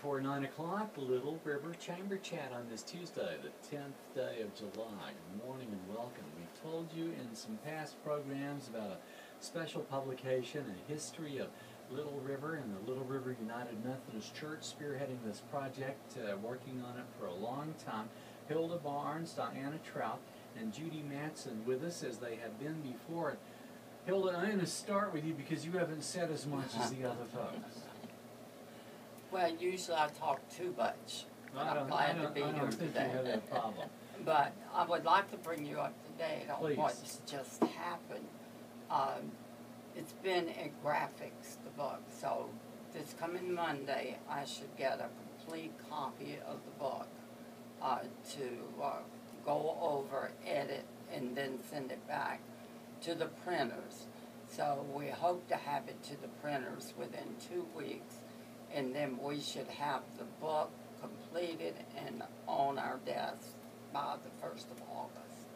before 9 o'clock, Little River Chamber Chat on this Tuesday, the 10th day of July. Good morning and welcome. We've told you in some past programs about a special publication, a history of Little River and the Little River United Methodist Church spearheading this project, working on it for a long time. Hilda Barnes, Troutt, and Judy Mattson with us as they have been before. Hilda, I'm going to start with you because you haven't said as much as the other folks. Well, usually I talk too much, but I'm glad to be here today. I don't think you have that problem. But I would like to bring you up to date on Please. what's just happened. It's been in graphics, the book, so this coming Monday I should get a complete copy of the book to go over, edit, and then send it back to the printers. So we hope to have it to the printers within 2 weeks, and then we should have the book completed and on our desk by the 1st of August.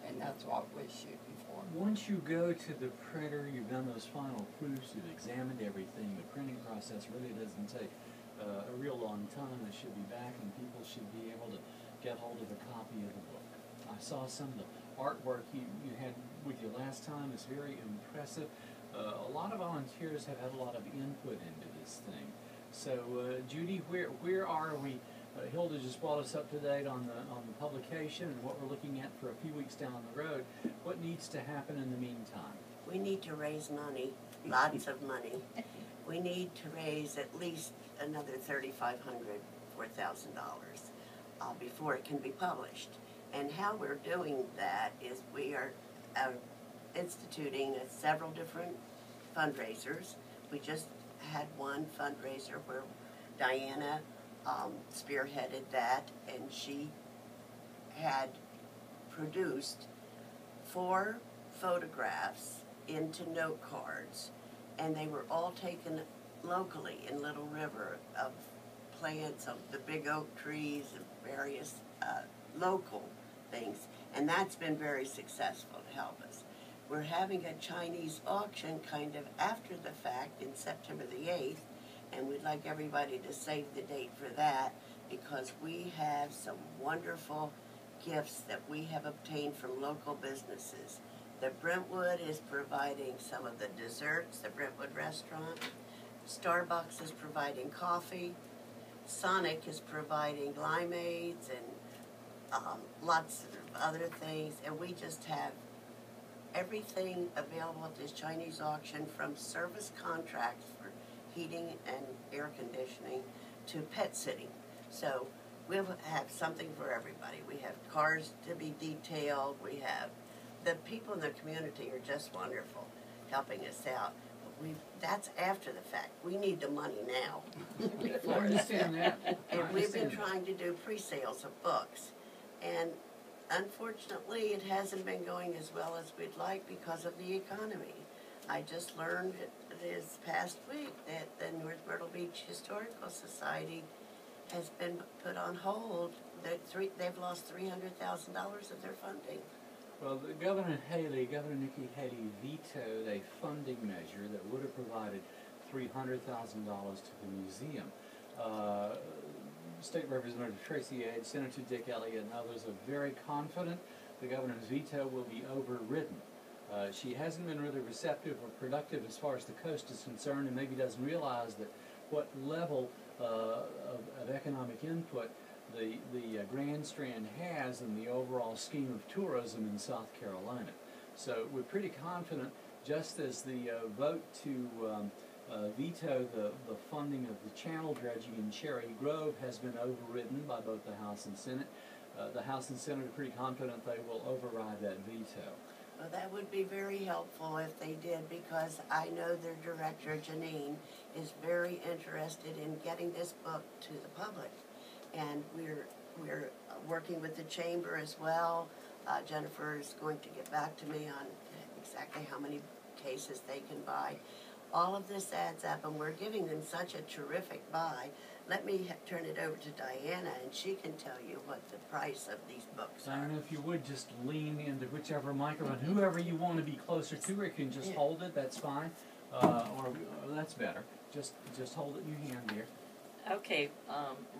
And that's what we're shooting for. Once you go to the printer, you've done those final proofs, you've examined everything, the printing process really doesn't take a real long time. It should be back and people should be able to get hold of a copy of the book. I saw some of the artwork you had with you last time. It's very impressive. A lot of volunteers have had a lot of input into this thing. So, Judy, where are we? Hilda just brought us up to date on the publication and what we're looking at for a few weeks down the road. What needs to happen in the meantime? We need to raise money, lots of money. We need to raise at least another $3,500, $4,000 before it can be published. And how we're doing that is we are instituting several different fundraisers. We just had one fundraiser where Diana spearheaded that, and she had produced 4 photographs into note cards, and they were all taken locally in Little River of plants, of the big oak trees and various local things, and that's been very successful to help us. We're having a Chinese auction kind of after the fact in September the 8th, and we'd like everybody to save the date for that because we have some wonderful gifts that we have obtained from local businesses. The Brentwood is providing some of the desserts, the Brentwood restaurant. Starbucks is providing coffee. Sonic is providing limeades and lots of other things, and we just have everything available at this Chinese auction, from service contracts for heating and air conditioning to pet sitting. So we'll have something for everybody. We have cars to be detailed. We have the people in the community are just wonderful helping us out. But that's after the fact. We need the money now. I understand that. And we've been trying to do pre-sales of books. And unfortunately, it hasn't been going as well as we'd like because of the economy. I just learned this past week that the North Myrtle Beach Historical Society has been put on hold. They've lost $300,000 of their funding. Well, Governor Nikki Haley vetoed a funding measure that would have provided $300,000 to the museum. State Representative Tracy Ade, Senator Dick Elliott, and others are very confident the governor's veto will be overridden. She hasn't been really receptive or productive as far as the coast is concerned, and maybe doesn't realize that what level of economic input the Grand Strand has in the overall scheme of tourism in South Carolina. So we're pretty confident, just as the vote to veto the funding of the channel dredging in Cherry Grove has been overridden by both the House and Senate. The House and Senate are pretty confident they will override that veto. Well, that would be very helpful if they did, because I know their director, Janine, is very interested in getting this book to the public. And we're working with the chamber as well. Jennifer is going to get back to me on exactly how many cases they can buy. All of this adds up, and we're giving them such a terrific buy. Let me turn it over to Diana, and she can tell you what the price of these books are. Diana, if you would just lean into whichever microphone, whoever you want to be closer to, or you can just hold it, that's fine. Or that's better. Just hold it in your hand here. Okay,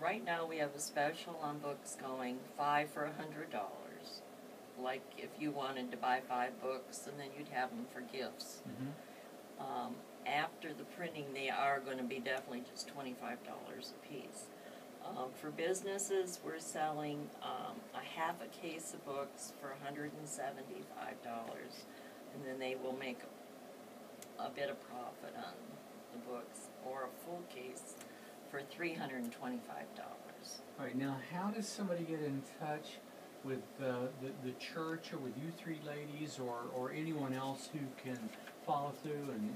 right now we have a special on books going, 5 for $100. Like if you wanted to buy 5 books, and then you'd have them for gifts. Mm-hmm. After the printing, they are going to be definitely just $25 a piece. For businesses, we're selling a half a case of books for $175, and then they will make a bit of profit on the books, or a full case for $325. All right, now how does somebody get in touch with the church, or with you three ladies, or anyone else who can follow through and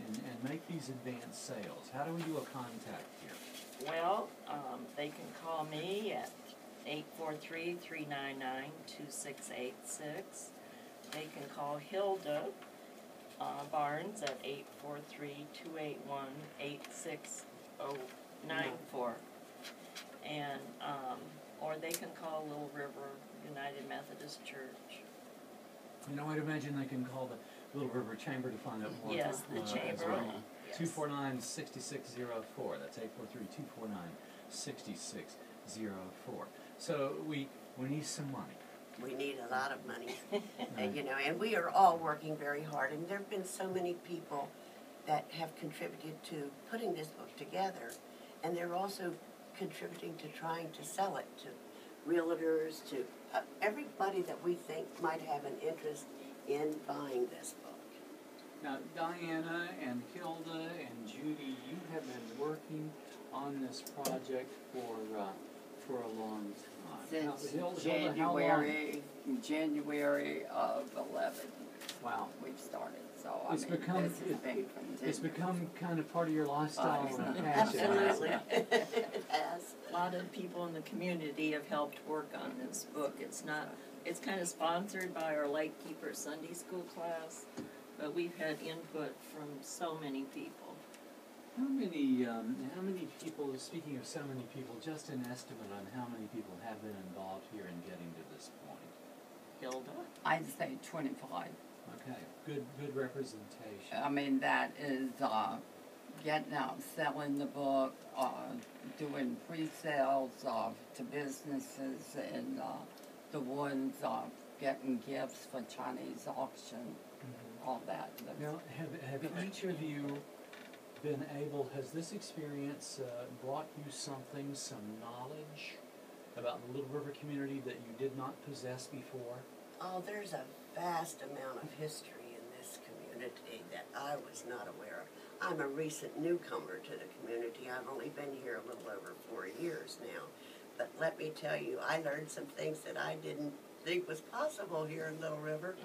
make these advanced sales? How do we do a contact here? Well, they can call me at 843-399-2686. They can call Hilda Barnes at 843-281-8694. And, or they can call Little River United Methodist Church. You know, I'd imagine they can call the Little River Chamber to find out more. Yes, the chamber. As well. Yes. 249-6604. That's 843-249-6604. So we need some money. We need a lot of money, and, you know, and we are all working very hard. And there have been so many people that have contributed to putting this book together, and they're also contributing to trying to sell it to realtors, to everybody that we think might have an interest in buying this book. Now, Diana and Hilda and Judy, you have been working on this project for a long time. Since Hilda, how long? January of 11. Wow. We've started, so It's become- this has been It's become kind of part of your lifestyle and passion. Absolutely, it has. A lot of people in the community have helped work on this book. It's kind of sponsored by our Lightkeeper Sunday School class, but we've had input from so many people. How many people, speaking of so many people, just an estimate on how many people have been involved here in getting to this point? Hilda? I'd say 25. Okay, good representation. I mean, that is getting out, selling the book, doing pre-sales to businesses, and the ones getting gifts for Chinese auction, all that. Now, have each of you been able, has this experience brought you some knowledge about the Little River community that you did not possess before? Oh, there's a vast amount of history in this community that I was not aware of. I'm a recent newcomer to the community. I've only been here a little over 4 years now. But let me tell you, I learned some things that I didn't think was possible here in Little River.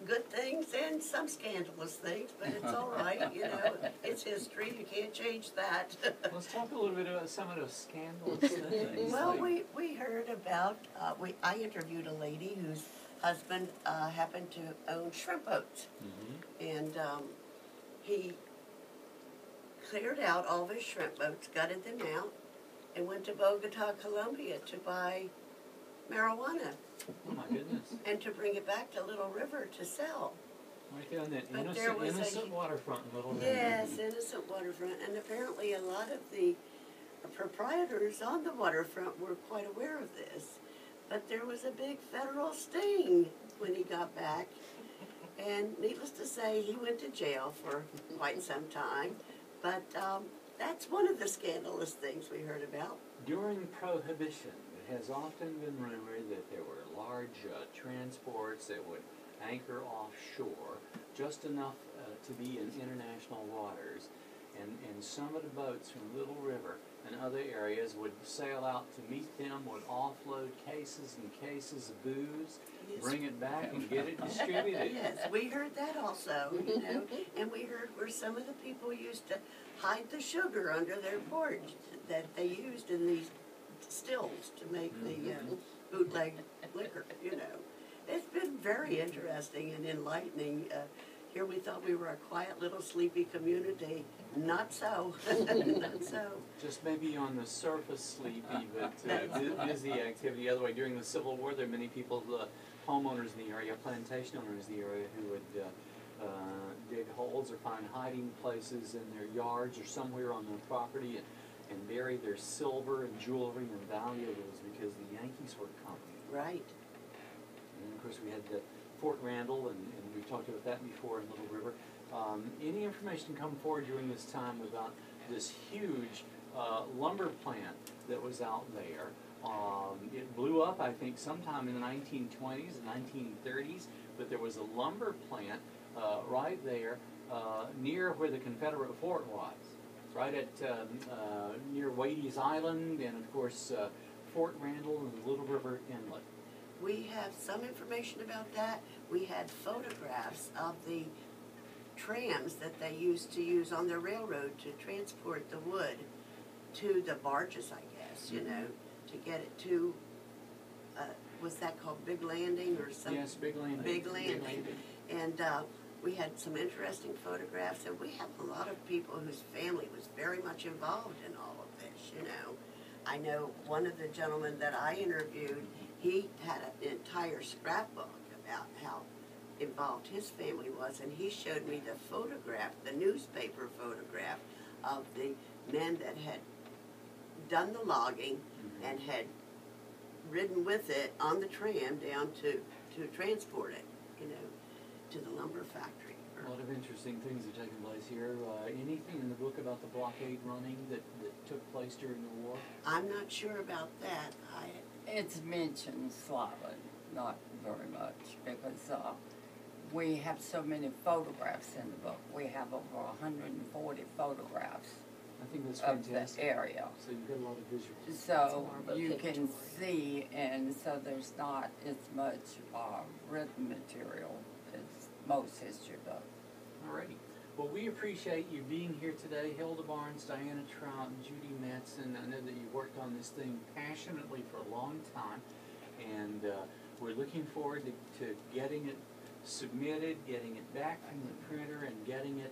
Good things and some scandalous things, but it's all right, you know. It's history. You can't change that. Let's talk a little bit about some of those scandalous things. Well, we heard about, I interviewed a lady whose husband happened to own shrimp boats. And he cleared out all of his shrimp boats, gutted them out, and went to Bogota, Colombia to buy marijuana. Oh my goodness. And to bring it back to Little River to sell. Right there on that But there was innocent waterfront in Little River. Yes, innocent waterfront. And apparently a lot of the proprietors on the waterfront were quite aware of this. But there was a big federal sting when he got back. And needless to say, he went to jail for quite some time. But that's one of the scandalous things we heard about. During Prohibition, it has often been rumored that there were large transports that would anchor offshore, just enough to be in international waters, and some of the boats from Little River and other areas would sail out to meet them, would offload cases and cases of booze, Yes. bring it back and get it distributed. Yes, we heard that also, you know, and we heard where some of the people used to hide the sugar under their porch that they used in these stills to make the bootleg liquor, you know. It's been very interesting and enlightening. Here we thought we were a quiet little sleepy community. Not so. Not so. Just maybe on the surface sleepy, but busy activity. The other way, during the Civil War, there are many people, homeowners in the area, plantation owners in the area, who would dig holes or find hiding places in their yards or somewhere on their property and bury their silver and jewelry and valuables because the Yankees were coming. Right. And of course, we had Fort Randall, and we talked about that before in Little River. Any information come forward during this time about this huge lumber plant that was out there? It blew up, I think, sometime in the 1920s and 1930s, but there was a lumber plant right there near where the Confederate fort was, right at near Wade's Island, and of course Fort Randall and the Little River Inlet. We have some information about that. We had photographs of the trams that they used to use on their railroad to transport the wood to the barges, I guess, you know, to get it to, was that called Big Landing or something? Yes, Big Landing. Big Landing. And we had some interesting photographs, and we have a lot of people whose family was very much involved in all of this, you know. I know one of the gentlemen that I interviewed, he had an entire scrapbook about how involved his family was, and he showed me the photograph, the newspaper photograph of the men that had done the logging and had ridden with it on the tram down to transport it, you know, to the lumber factory. A lot of interesting things are taking place here. Anything in the book about the blockade running that took place during the war? I'm not sure about that. It's mentioned slightly, not very much, because we have so many photographs in the book. We have over 140 photographs I think that's of fantastic. the area. So you've got a lot of visuals. So more of a you can pictorial. see, and so there's not as much written material as most history books. Alrighty. Well, we appreciate you being here today, Hilda Barnes, Diana Troutt, and Judy Mattson. I know that you worked on this thing passionately for a long time, and we're looking forward to getting it submitted, getting it back from the printer, and getting it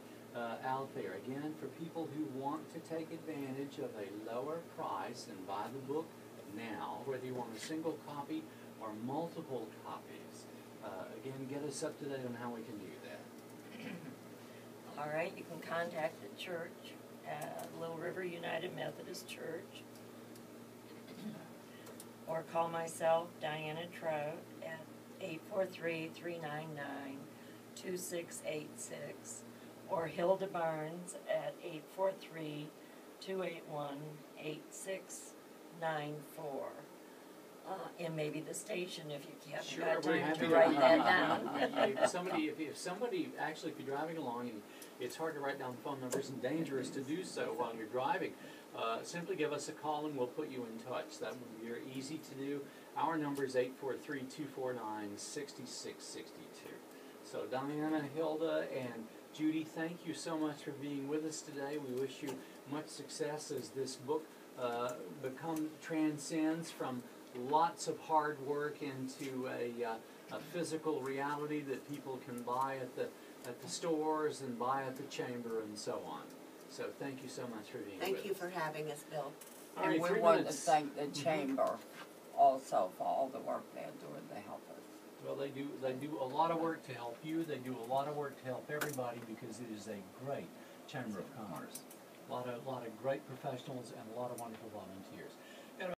out there. Again, for people who want to take advantage of a lower price and buy the book now, whether you want a single copy or multiple copies, again, get us up to date on how we can do that. All right, you can contact the church, Little River United Methodist Church, or call myself, Diana Troutt, at 843-399-2686, or Hilda Barnes at 843-281-8694. And maybe the station if you haven't Sure, got we're time happy to to- write that down. If somebody, actually, if you're driving along and it's hard to write down phone numbers and dangerous to do so while you're driving, simply give us a call and we'll put you in touch. That would be very easy to do. Our number is 843-249-6662. So Diana, Hilda, and Judy, thank you so much for being with us today. We wish you much success as this book transcends from lots of hard work into a physical reality that people can buy at the stores and buy at the chamber and so on. So thank you so much for being with us. Thank you for having us, Bill. All right, And we 3 want to minutes. thank the chamber also for all the work they're doing to help us. Well, they do a lot of work to help you. They do a lot of work to help everybody because it is a great chamber of commerce. A lot of great professionals and a lot of wonderful volunteers.